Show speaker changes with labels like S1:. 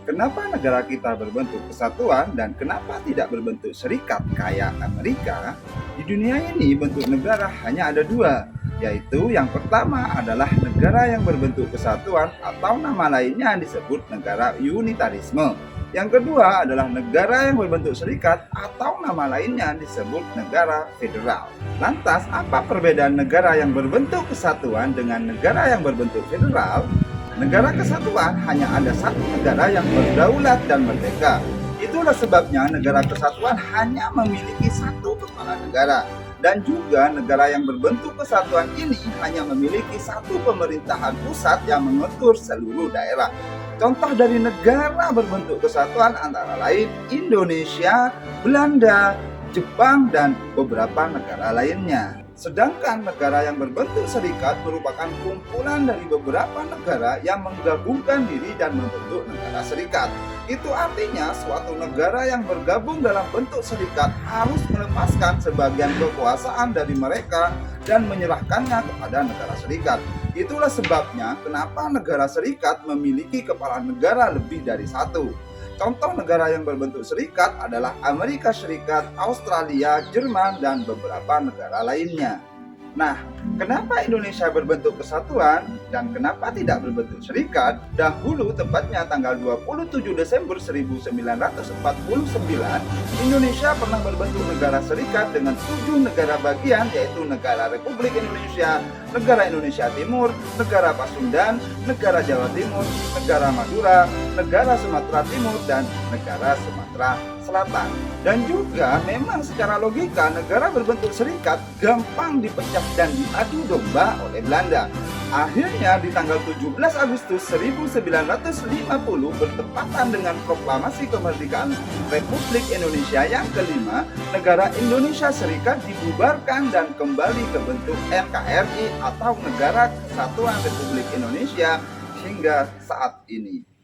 S1: Kenapa negara kita berbentuk kesatuan dan kenapa tidak berbentuk serikat kayak Amerika? Di dunia ini bentuk negara hanya ada dua, yaitu yang pertama adalah negara yang berbentuk kesatuan atau nama lainnya disebut negara unitarisme. Yang kedua adalah negara yang berbentuk serikat atau nama lainnya disebut negara federal. Lantas, apa perbedaan negara yang berbentuk kesatuan dengan negara yang berbentuk federal? Negara kesatuan hanya ada satu negara yang berdaulat dan merdeka. Itulah sebabnya negara kesatuan hanya memiliki satu kepala negara. Dan juga negara yang berbentuk kesatuan ini hanya memiliki satu pemerintahan pusat yang mengatur seluruh daerah. Contoh dari negara berbentuk kesatuan antara lain Indonesia, Belanda, Jepang, dan beberapa negara lainnya. Sedangkan negara yang berbentuk serikat merupakan kumpulan dari beberapa negara yang menggabungkan diri dan membentuk negara serikat. Itu artinya suatu negara yang bergabung dalam bentuk serikat harus melepaskan sebagian kekuasaan dari mereka dan menyerahkannya kepada negara serikat. Itulah sebabnya kenapa negara serikat memiliki kepala negara lebih dari satu. Contoh negara yang berbentuk serikat adalah Amerika Serikat, Australia, Jerman, dan beberapa negara lainnya. Nah, kenapa Indonesia berbentuk kesatuan dan kenapa tidak berbentuk serikat? Dahulu, tepatnya tanggal 27 Desember 1949, Indonesia pernah berbentuk negara serikat dengan 7 negara bagian, yaitu Negara Republik Indonesia, Negara Indonesia Timur, Negara Pasundan, Negara Jawa Timur, Negara Madura, Negara Sumatera Timur, dan Negara Sumatera Selatan. Dan juga memang secara logika negara berbentuk serikat gampang dipecah dan diadu domba oleh Belanda. Akhirnya di tanggal 17 Agustus 1950 bertepatan dengan proklamasi kemerdekaan Republik Indonesia yang kelima, negara Indonesia Serikat dibubarkan dan kembali ke bentuk NKRI atau Negara Kesatuan Republik Indonesia hingga saat ini.